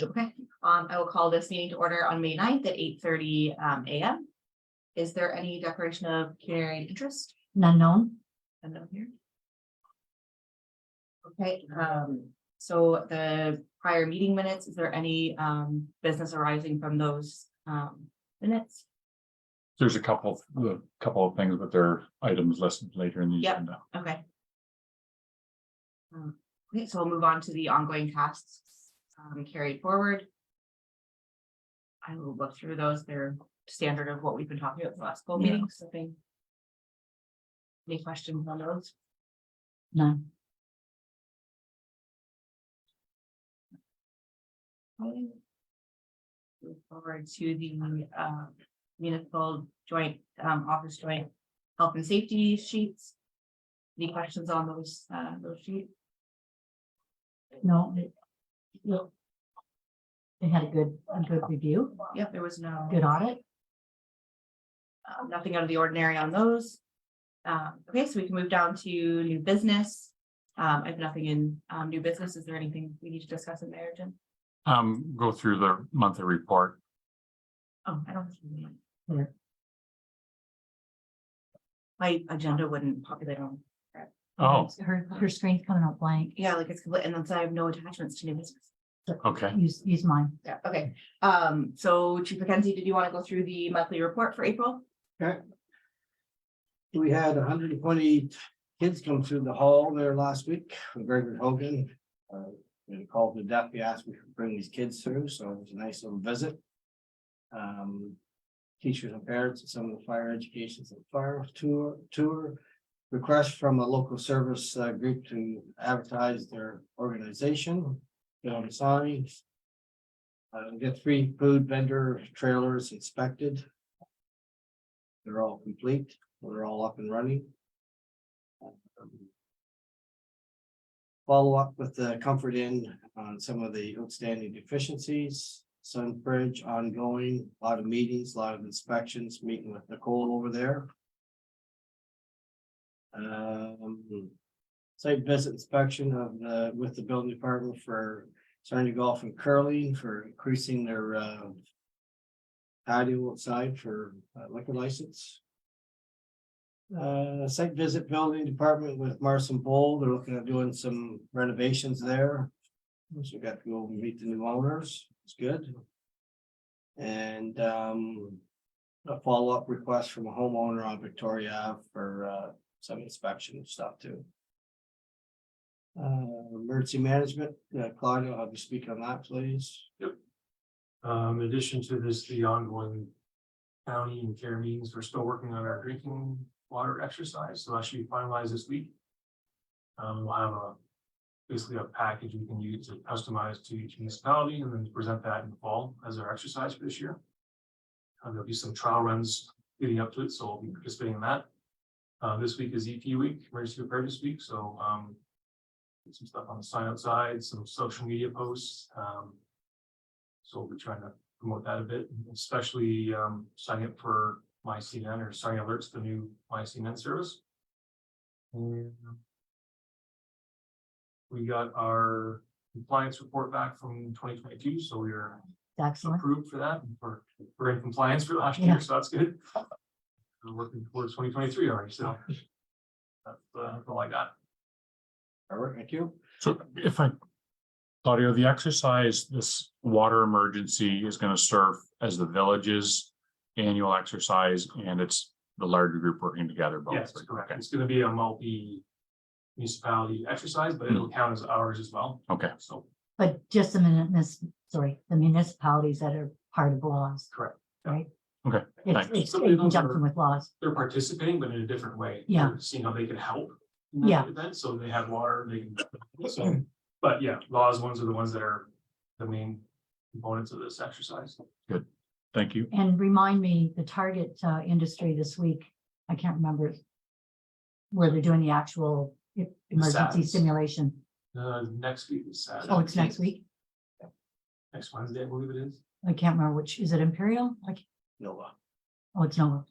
Okay, I will call this meeting to order on May 9th at 8:30 a.m. Is there any declaration of community interest? None known. None here. Okay, so the prior meeting minutes, is there any business arising from those minutes? There's a couple of things, but they're items listed later in the Yep. agenda. Okay. Okay, so we'll move on to the ongoing tasks carried forward. I will look through those. They're standard of what we've been talking about the last couple Yeah. meetings. I think. Any questions on those? None. Okay. Move forward to the municipal joint office joint health and safety sheets. Any questions on those sheets? No. No. They had a good review, Yep, there was no good audit. nothing out of the ordinary on those. Okay, so we can move down to new business. I have nothing in new business. Is there anything we need to discuss in there, Jim? Go through the monthly report. Oh, I don't. see it. Here. My agenda wouldn't populate on. Oh, Her screen's coming up blank. Yeah, like it's complete, and then so I have no attachments to new business. okay. Use mine. Yeah, okay. So Chief Mackenzie, did you want to go through the monthly report for April? Okay. We had 120 kids come through the hall there last week with Gregory Hogan. We called the deputy, asked me to bring these kids through, so it was a nice little visit. Teachers and parents at some of the fire educations and fire tour. Request from a local service group to advertise their organization, get on the signs. Get 3 food vendor trailers inspected. They're all complete, they're all up and running. Follow up with the Comfort Inn on some of the outstanding deficiencies. Sunbridge ongoing, a lot of meetings, a lot of inspections, meeting with Nicole over there. Site visit inspection of with the building department for starting to golf and curling for increasing their patio outside for liquor license. Site visit building department with Marson Bowl, they're looking at doing some renovations there. So we got to go meet the new owners, it's good. And a follow-up request from a homeowner on Victoria Ave for some inspection stuff too. Emergency management, Claudia, I'll have you speak on that, please. In addition to this, the ongoing county and care meetings, we're still working on our drinking water exercise, so that should be finalized this week. We'll have basically a package we can use to customize to each municipality and then present that in the fall as our exercise for this year. There'll be some trial runs leading up to it, so we'll be participating in that. This week is EP week, emergency preparedness week, so some stuff on the sign outside, some social media posts. So we'll be trying to promote that a bit, especially signing up for MyCNN or signing alerts, the new MyCNN service. And we got our compliance report back from 2022, so we are Excellent. approved for that. We're in compliance for last Yeah. year, so that's good. We're working towards 2023 already, so that's all I got. All right, thank you. So Claudio, the exercise, this water emergency is going to serve as the village's annual exercise, and it's the larger group working together. Both. Yes, correct. Okay. It's going to be a multi-municipality exercise, but it'll count as ours as well. Okay. So, But just the municipalities that are part of laws, correct. right? Okay. Thanks. It's Some of in those conjunction with laws. They're participating, but in a different way. Yeah. They're seeing how they can help. in Yeah. that event, so they have water, they can, so, but yeah, laws ones are the ones that are the main components of this exercise. Thank you. And remind me, the target industry this week, I can't remember where they're doing the actual emergency SADS. simulation. Next week is Saturday. Oh, it's next week? Next Wednesday, I believe it is. I can't remember which, is it Imperial? Nova. Oh, it's Nova.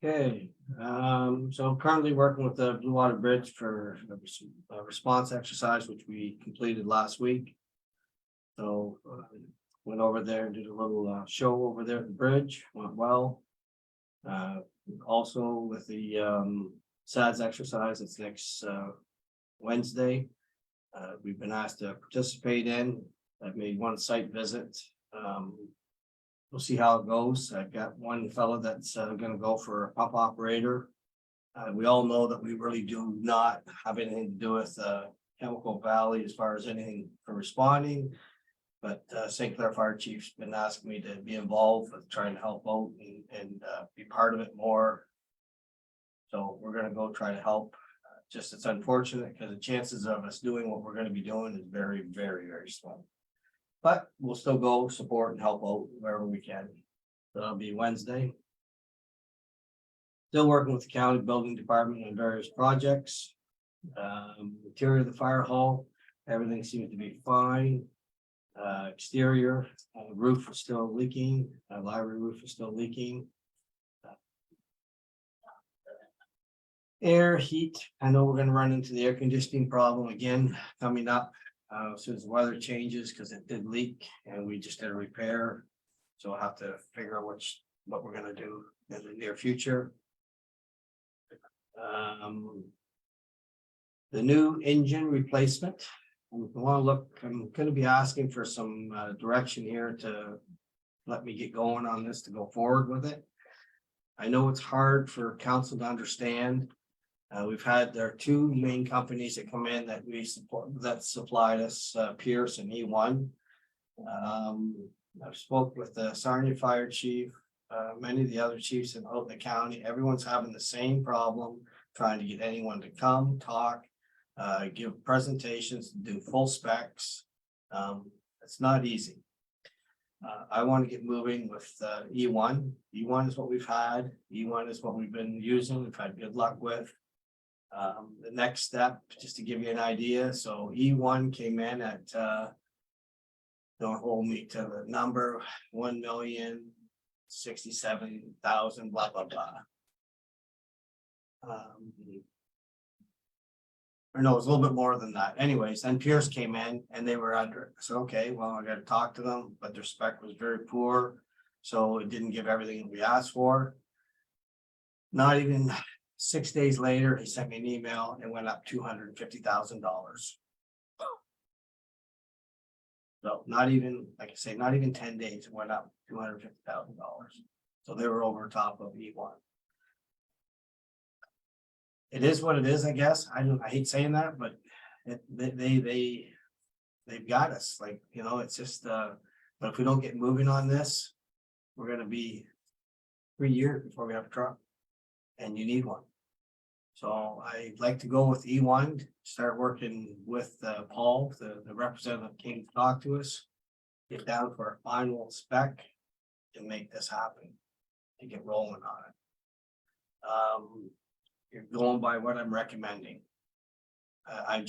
Okay, So currently working with the Blue Water Bridge for a response exercise, which we completed last week. So went over there and did a little show over there at the bridge, went well. Also with the SADS exercise, it's next Wednesday. We've been asked to participate in. I've made one site visit. We'll see how it goes. I've got one fellow that's gonna go for a pump operator. We all know that we really do not have anything to do with Chemical Valley as far as anything for responding. But St. Clair Fire Chief's been asking me to be involved with trying to help out and be part of it more. So we're gonna go try to help. Just it's unfortunate because the chances of us doing what we're gonna be doing is very, very, very slim. But we'll still go support and help out wherever we can. That'll be Wednesday. Still working with the county building department on various projects. Interior of the fire hall, everything seems to be fine. Exterior, roof is still leaking, library roof is still leaking. Air, heat, I know we're gonna run into the air conditioning problem again coming up. As soon as the weather changes, because it did leak and we just did a repair. So I'll have to figure out what we're gonna do in the near future. The new engine replacement. We want to look, I'm gonna be asking for some direction here to let me get going on this to go forward with it. I know it's hard for council to understand. We've had there are two main companies that come in that we support that supplied us, Pierce and E1. I've spoke with the Sarnia Fire Chief, many of the other chiefs in the county. Everyone's having the same problem, trying to get anyone to come talk, give presentations, do full specs. It's not easy. I want to get moving with E1. E1 is what we've had. E1 is what we've been using. We've had good luck with. The next step, just to give you an idea, so E1 came in at don't hold me to the number, 1,067,000, blah, blah, blah. Or no, it was a little bit more than that. Anyways, then Pierce came in and they were under it. So, okay, well, I gotta talk to them, but their spec was very poor. So it didn't give everything that we asked for. Not even 6 days later, he sent me an email and went up $250,000. So not even, like I say, not even 10 days, it went up $250,000. So they were over top of E1. It is what it is, I guess. I hate saying that, but they've got us, like, you know, it's just but if we don't get moving on this, we're gonna be 3 years before we have a truck. And you need one. So I'd like to go with E1, start working with Paul, the representative came to talk to us. Get down for a final spec and make this happen, to get rolling on it. You're going by what I'm recommending. I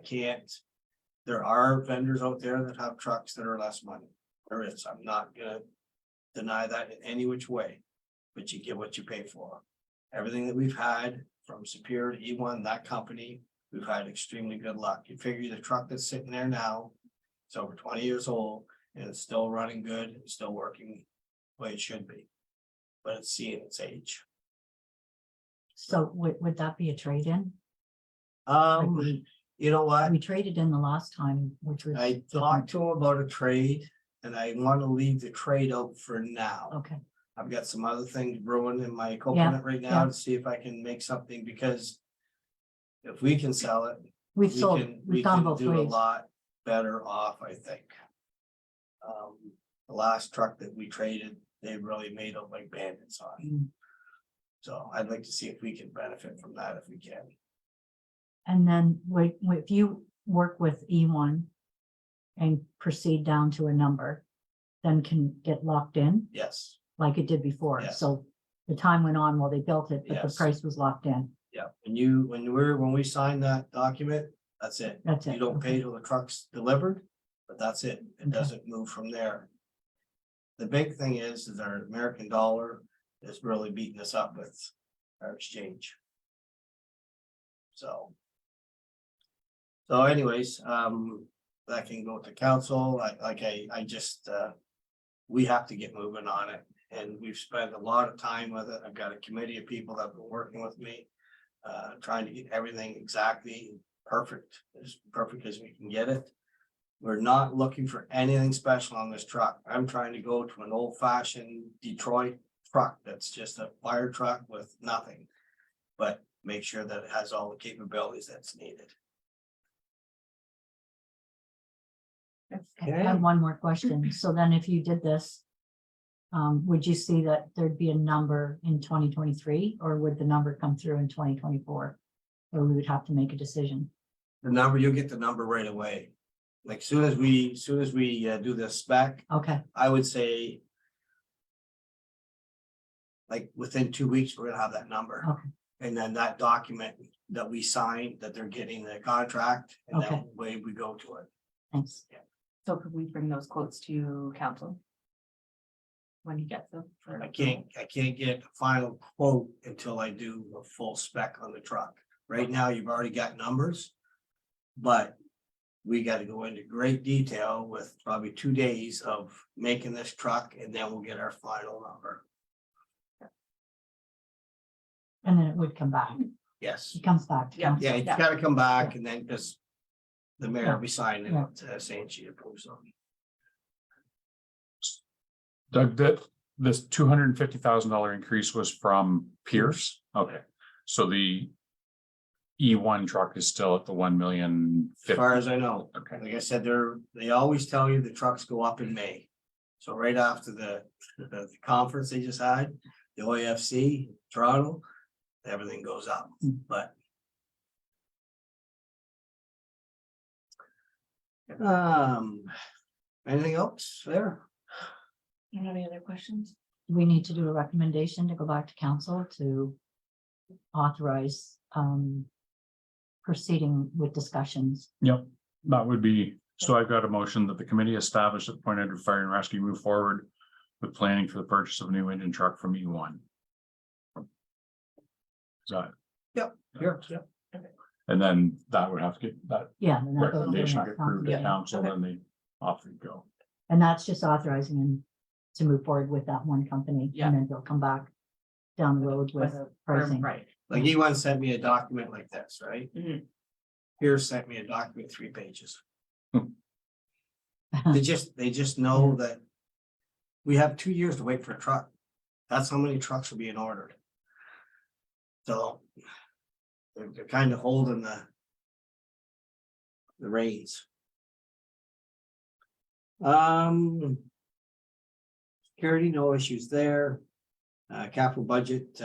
can't, there are vendors out there that have trucks that are less money. There is, I'm not gonna deny that in any which way, but you get what you pay for. Everything that we've had from Superior to E1, that company, we've had extremely good luck. You figure the truck that's sitting there now, it's over 20 years old and it's still running good, it's still working the way it should be. But it's seeing its age. So would that be a trade-in? Like You know what? we traded in the last time, which was. I talked to him about a trade and I want to leave the trade out for now. Okay, I've got some other things brewing in my coconut right now yeah. to see if I can make something, because if we can sell it, we've we sold, can we've gone both do a ways. lot better off, I think. The last truck that we traded, they really made up like bandits on. Mm. So I'd like to see if we can benefit from that if we can. And then if you work with E1 and proceed down to a number, then can get locked in Yes, like it did before. Yes. So the time went on while they built it, but the Yes. price was locked in. yeah. When we sign that document, that's it. That's it. You don't okay. pay till the truck's delivered, but that's it. It Okay. doesn't move from there. The big thing is our American dollar is really beating us up with fire exchange. So. So anyways, that can go to council, I just, we have to get moving on it. And we've spent a lot of time with it. I've got a committee of people that have been working with me. Trying to get everything exactly perfect, as perfect as we can get it. We're not looking for anything special on this truck. I'm trying to go to an old fashioned Detroit truck that's just a fire truck with nothing. But make sure that it has all the capabilities that's needed. I have one more question. So then if you did this, would you see that there'd be a number in 2023, or would the number come through in 2024? Or we would have to make a decision? The number, you'll get the number right away. Like soon as we do the spec, Okay, I would say. Like within 2 weeks, we're gonna have that number. Okay. And then that document that we signed, that they're getting the contract, and Okay. that way we go to it. thanks. So could we bring those quotes to council? When he gets them? for- I can't get a final quote until I do a full spec on the truck. Right now, you've already got numbers. But we gotta go into great detail with probably 2 days of making this truck, and then we'll get our final number. And then it would come back. Yes, It comes back to Yeah. council. yeah, it's Yeah. gotta come back and then just. The mayor will be signing Yeah. it, saying she approves of. Doug, that this $250,000 increase was from Pierce? Okay, so the E1 truck is still at the 1,000,000. As far as I know, Okay, like I said, they always tell you the trucks go up in May. So right after the conference they just had, the OAFC, Toronto, everything goes up, but. Anything else there? You have any other questions? We need to do a recommendation to go back to council to authorize proceeding with discussions. yep, that would be, so I've got a motion that the committee established at Point Edward Fire and Rescue move forward with planning for the purchase of a new engine truck from E1. Is that, Here, and then that would have to get, that Yeah. and that goes to recommendation the get approved at council. council, Okay. then they off we go. And that's just authorizing him to move forward with that one company. Yeah. And then they'll come back down the road with pricing. Right. like he once sent me a document like this, right? Mhm. Pierce sent me a document, 3 pages. They just know that. We have 2 years to wait for a truck. That's how many trucks are being ordered. So. They're kind of holding the reins. Security, no issues there. Capital budget,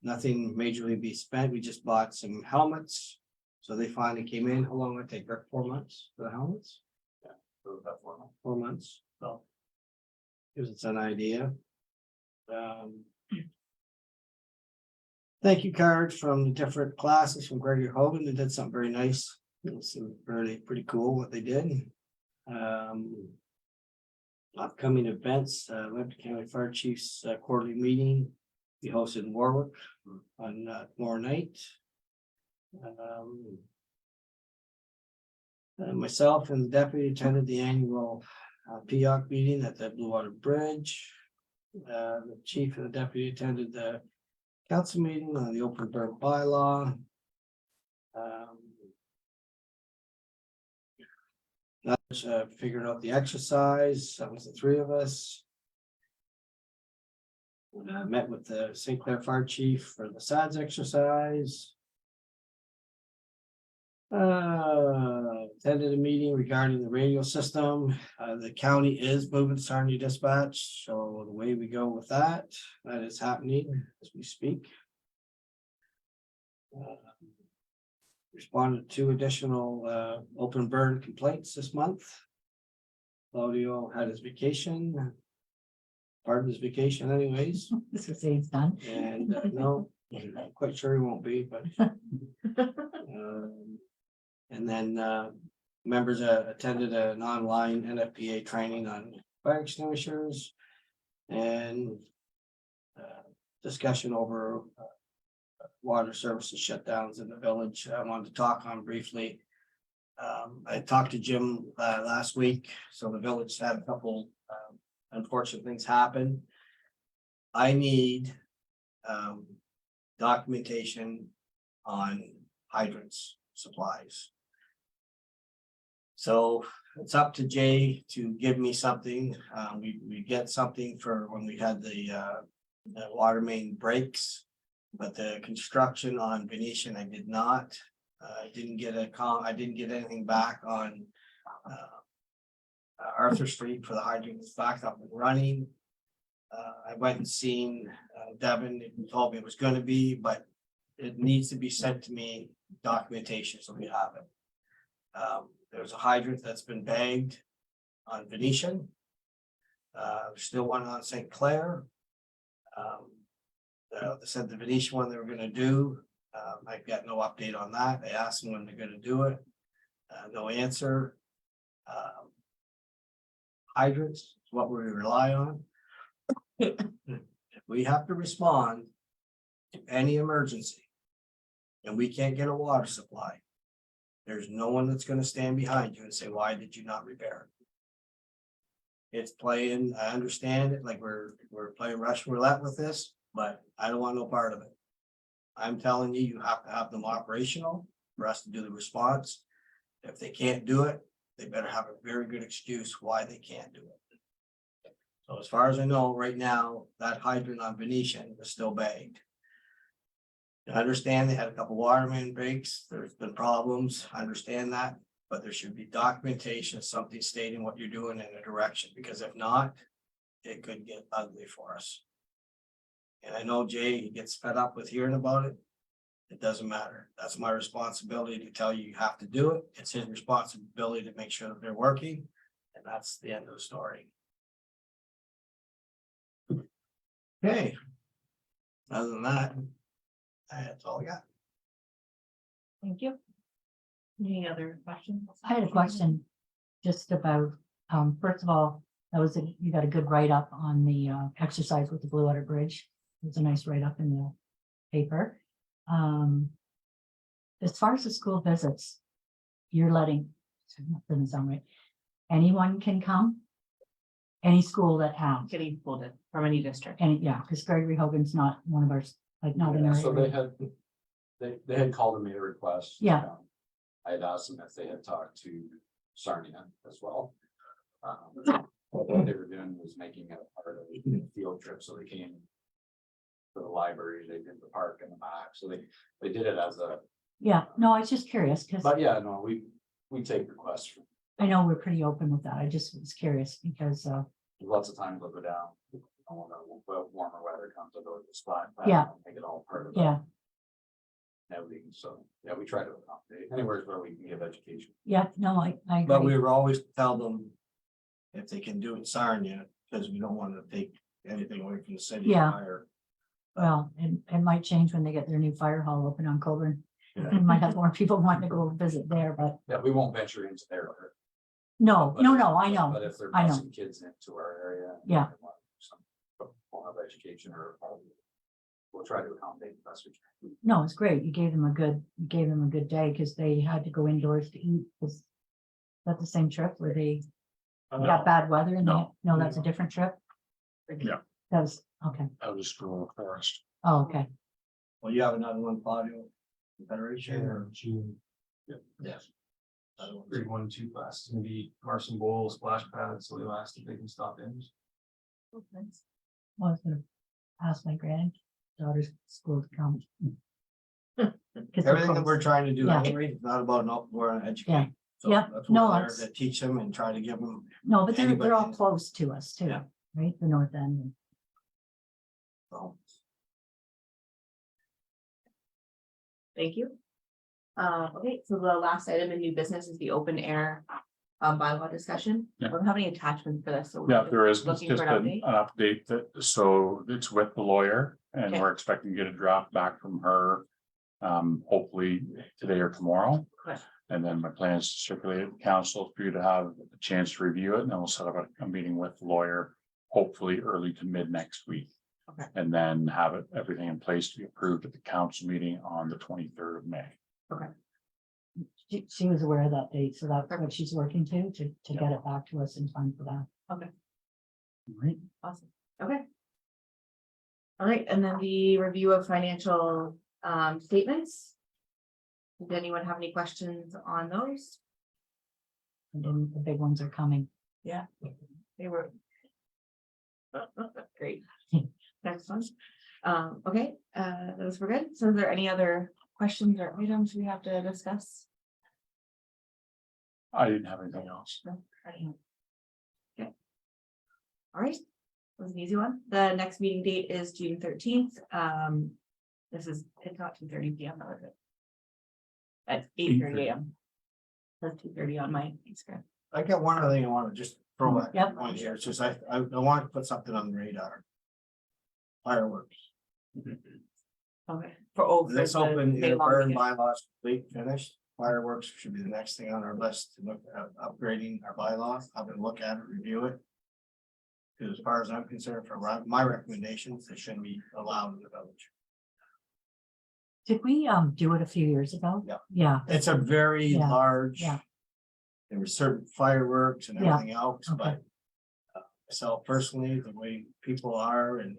nothing majorly be spent. We just bought some helmets. So they finally came in. How long would it take? Rick? 4 months for the helmets? Yeah, about 4 months. 4 months, so. Gives us an idea. Thank you cards from the different classes from Gregory Hogan. They did something very nice. It was pretty cool what they did. Upcoming events, Lambton County Fire Chiefs quarterly meeting. Be hosted in Warwick on tomorrow night. Myself and the deputy attended the annual PIOC meeting at the Blue Water Bridge. The chief and the deputy attended the council meeting on the open burn bylaw. Figured out the exercise. That was the 3 of us. Met with the St. Clair Fire Chief for the SADS exercise. Attended a meeting regarding the radio system. The county is moving to Sarnia Dispatch, so the way we go with that is happening as we speak. Responded to additional open burn complaints this month. Claudio had his vacation. Part of his vacation anyways, This is it's done. and no, I'm quite sure he won't be, but. And then members attended an online NFPA training on fire extinguishers. And discussion over water services shutdowns in the village. I wanted to talk on briefly. I talked to Jim last week, so the village had a couple unfortunate things happen. I need documentation on hydrants supplies. So it's up to Jay to give me something. We get something for when we had the water main breaks. But the construction on Venetian, I did not. I didn't get I didn't get anything back on Arthur Street for the hydrants back up and running. I went and seen Devin, he told me it was gonna be, but it needs to be sent to me, documentation, so we have it. There's a hydrant that's been bagged on Venetian. There's still one on St. Clair. They said the Venetian one they were gonna do, I've got no update on that. I asked them when they're gonna do it. No answer. Hydrants is what we rely on. If we have to respond to any emergency and we can't get a water supply, there's no one that's gonna stand behind you and say, why did you not repair it? It's playing, I understand it, like we're playing Russian roulette with this, but I don't want no part of it. I'm telling you, you have to have them operational for us to do the response. If they can't do it, they better have a very good excuse why they can't do it. So as far as I know, right now, that hydrant on Venetian is still bagged. I understand they had a couple water main breaks, there's been problems, I understand that, but there should be documentation, something stating what you're doing in a direction, because if not, it could get ugly for us. And I know Jay, he gets fed up with hearing about it. It doesn't matter. That's my responsibility to tell you you have to do it. It's his responsibility to make sure that they're working. And that's the end of the story. Okay. Other than that, that's all I got. Thank you. Any other questions? I had a question just about, first of all, you got a good write-up on the exercise with the Blue Water Bridge. It was a nice write-up in the paper. As far as the school visits, you're letting, doesn't sound right, anyone can come? Any school that has, Getting pulled in from any district. and yeah, because Gregory Hogan's not one of ours, like not in Yeah, our. so they area. had, they had called and made a request. Yeah. I had asked them if they had talked to Sarnia as well. What they were doing was making it a part of a field trip, so they came to the library, they did the park and the back, so they did it as a, Yeah, no, I was just curious, because but yeah, no, we take requests from, I know we're pretty open with that. I just was curious because, lots of times they'll go down. When the warmer weather comes, they'll go to the spot. Yeah. Make it all part of yeah, everything, so, yeah, we try to accommodate anywhere where we can give education. yeah, no, I But agree. we were always tell them if they can do it Sarnia, because we don't want to take anything away from the city. Yeah. Fire. Well, it might change when they get their new fire hall open on Coburn. Yeah. And might have more people wanting to go visit there, but Yeah, we won't venture into their. no, But no, if- no, I know. But if they're I know. busing kids into our area. and Yeah. they want some form of education or, we'll try to accommodate the best we can. No, it's great. You gave them a good day because they had to go indoors to eat. Was that the same trip where they got bad weather and No. no, that's a different trip? Yeah. That was, okay. Out of school forest. Oh, okay. Well, you have another one, Claudio, Federation or? June, Yes. Another one. grade 1 and 2 class, it's gonna be Carson Bowl, splash pad, so they'll ask if they can stop in. Well, I was gonna ask my granddaughter's school to come. 'Cause they're Everything that close. we're trying to do Yeah. anyway, is not about an we're on educate. So Yeah. that's No, what we're there that's- to teach them and try to give them. No, but they're all Anybody- close to us too, Yeah. right? The north end. Thank you. Okay, so the last item in new business is the open air bylaw discussion. Yeah. We don't have any attachments for this, so. we're Yeah, just there is, it's Looking just for an an update. update that, so it's with the lawyer and Okay. we're expecting to get a draft back from her. Hopefully today or tomorrow. Okay. And then my plan is to circulate it to council for you to have a chance to review it and then we'll set up a meeting with the lawyer. Hopefully early to mid next week. Okay. And then have it, everything in place to be approved at the council meeting on the 23rd of May. She was aware of that date, so that's what she's working to Yeah. get it back to us in time for that. Right. Awesome, okay. All right, and then the review of financial statements. Did anyone have any questions on those? And then the big ones are coming. Yeah, they were. Great. Next one. Okay, those were good. So is there any other questions or items we have to discuss? I didn't have anything else. No, I don't know. Okay. All right, that was an easy one. The next meeting date is June 13th. It's not 2:30 p.m. though, is it? At 8:30 a.m. That's 2:30 on my Instagram. I got one other thing I want to just throw at Yep. on here. It's just I want to put something on the radar. Fireworks. Okay. For This the open, May either long burn weekend. bylaws complete, finished. Fireworks should be the next thing on our list to look at upgrading our bylaws. I'm gonna look at it, review it. Because as far as I'm concerned, for my recommendations, they shouldn't be allowed in the village. Did we do it a few years ago? Yeah. Yeah, It's a very Yeah, large. yeah. There were certain fireworks and Yeah, everything else, okay. but. So personally, the way people are in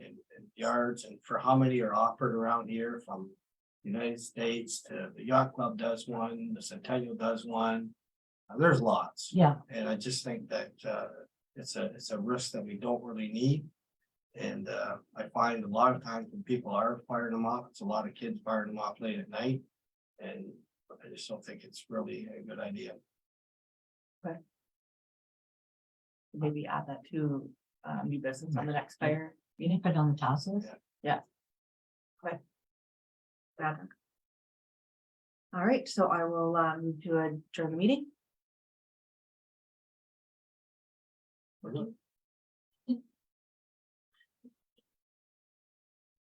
yards and for how many are offered around here from. United States to the yacht club does one, the Centennial does one. There's lots. yeah, And I just think that it's a risk that we don't really need. And I find a lot of times when people are firing them off, it's a lot of kids firing them off late at night. And I just don't think it's really a good idea. Maybe add that to new business on the next fire you meeting. didn't put it on the task list? All right, so I will move to adjourn the meeting.